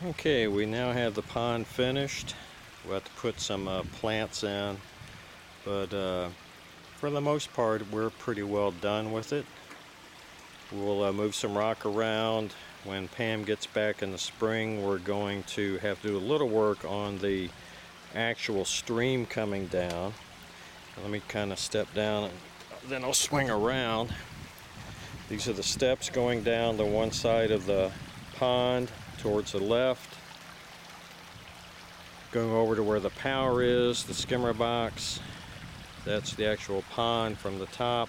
Okay, we now have the pond finished. We'll have to put some plants in, but for the most part we're pretty well done with it. We'll move some rock around. When Pam gets back in the spring, we're going to have to do a little work on the actual stream coming down. Let me kind of step down and then I'll swing around. These are the steps going down the one side of the pond towards the left, going over to where the power is, the skimmer box. That's the actual pond from the top.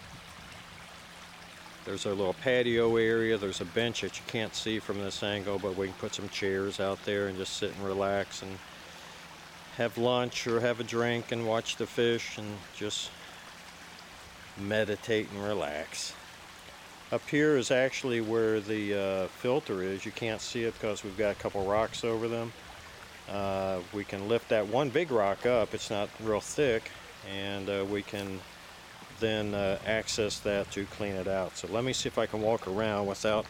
There's our little patio area. There's a bench that you can't see from this angle, but we can put some chairs out there and just sit and relax and have lunch or have a drink and watch the fish and just meditate and relax. Up here is actually where the filter is. You can't see it because we've got a couple rocks over them. We can lift that one big rock up. It's not real thick, and we can then access that to clean it out. So let me see if I can walk around without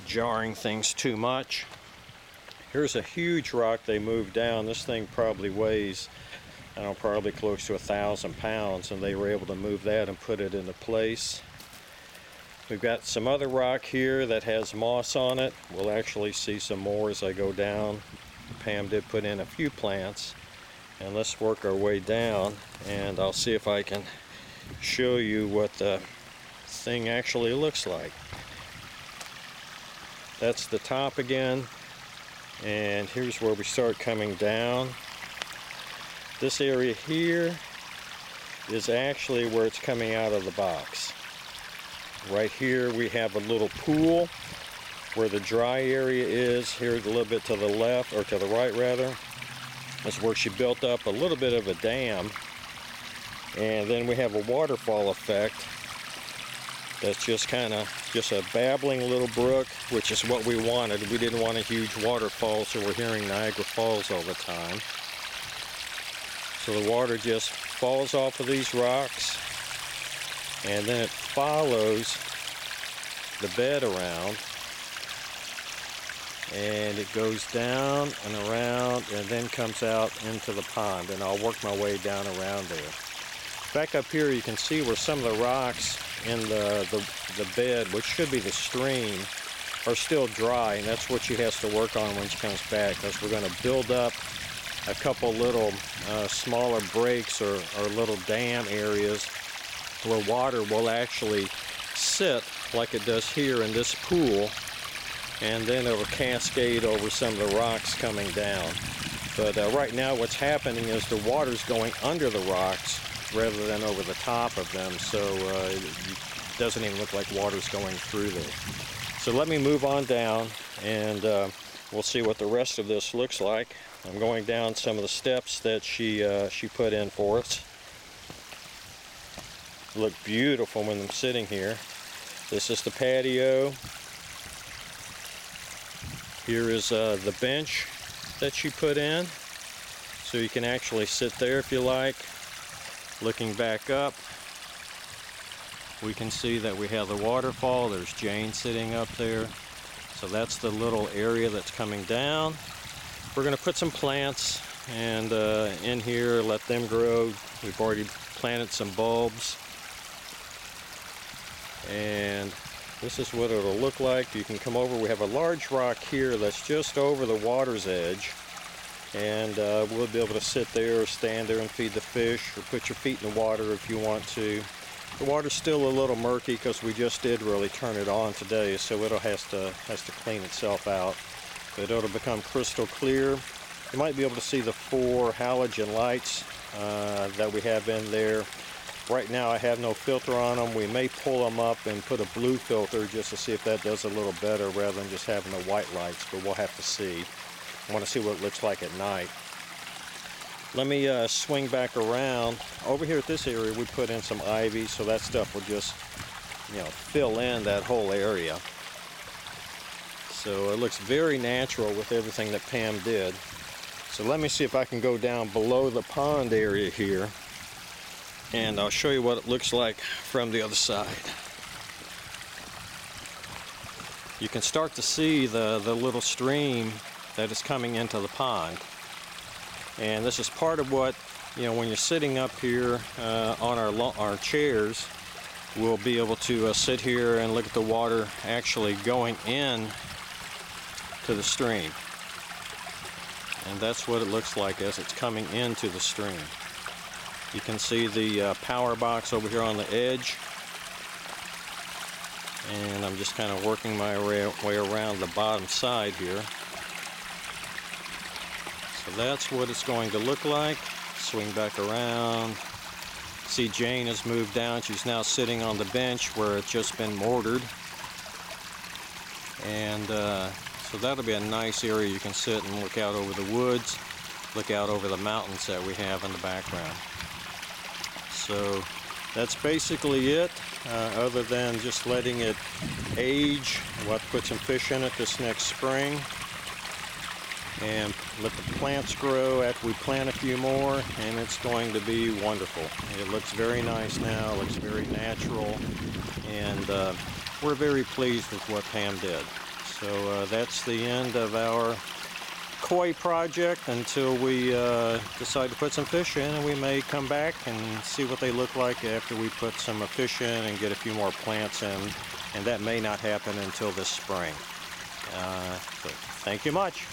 jarring things too much. Here's a huge rock they moved down. This thing probably weighs, I don't know, probably close to 1,000 pounds, and they were able to move that and put it into place. We've got some other rock here that has moss on it. We'll actually see some more as I go down. Pam did put in a few plants, and let's work our way down, and I'll see if I can show you what the thing actually looks like. That's the top again, and here's where we start coming down. This area here is actually where it's coming out of the box. Right here we have a little pool where the dry area is. Here a little bit to the left, or to the right rather, is where she built up a little bit of a dam. And then we have a waterfall effect that's just kind of just a babbling little brook, which is what we wanted. We didn't want a huge waterfall, so we're hearing Niagara Falls all the time. So the water just falls off of these rocks, and then it follows the bed around, and it goes down and around and then comes out into the pond, and I'll work my way down around there. Back up here you can see where some of the rocks in the bed, which should be the stream, are still dry, and that's what she has to work on when she comes back, because we're going to build up a couple little smaller breaks or little dam areas where water will actually sit like it does here in this pool, and then it'll cascade over some of the rocks coming down. But right now what's happening is the water's going under the rocks rather than over the top of them, so it doesn't even look like water's going through there. So let me move on down, and we'll see what the rest of this looks like. I'm going down some of the steps that she put in for us. Look beautiful when I'm sitting here. This is the patio. Here is the bench that she put in, so you can actually sit there if you like. Looking back up, we can see that we have the waterfall. There's Jane sitting up there. So that's the little area that's coming down. We're going to put some plants and in here, let them grow. We've already planted some bulbs. And this is what it'll look like. You can come over. We have a large rock here that's just over the water's edge, and we'll be able to sit there or stand there and feed the fish, or put your feet in the water if you want to. The water's still a little murky because we just did really turn it on today, so it'll has to clean itself out, but it'll become crystal clear. You might be able to see the 4 halogen lights that we have in there. Right now I have no filter on them. We may pull them up and put a blue filter just to see if that does a little better rather than just having the white lights, but we'll have to see. I want to see what it looks like at night. Let me swing back around. Over here at this area we put in some ivy, so that stuff will just, fill in that whole area. So it looks very natural with everything that Pam did. So let me see if I can go down below the pond area here, and I'll show you what it looks like from the other side. You can start to see the little stream that is coming into the pond. And this is part of what, you know, when you're sitting up here on our chairs, we'll be able to sit here and look at the water actually going in to the stream. And that's what it looks like as it's coming into the stream. You can see the power box over here on the edge. And I'm just kind of working my way around the bottom side here. So that's what it's going to look like. Swing back around. See, Jane has moved down. She's now sitting on the bench where it's just been mortared. And so that'll be a nice area you can sit and look out over the woods, look out over the mountains that we have in the background. So that's basically it, other than just letting it age. We'll have to put some fish in it this next spring and let the plants grow after we plant a few more, and it's going to be wonderful. It looks very nice now, it looks very natural, and we're very pleased with what Pam did. So that's the end of our koi project until we decide to put some fish in, and we may come back and see what they look like after we put some fish in and get a few more plants in, and that may not happen until this spring. So thank you much.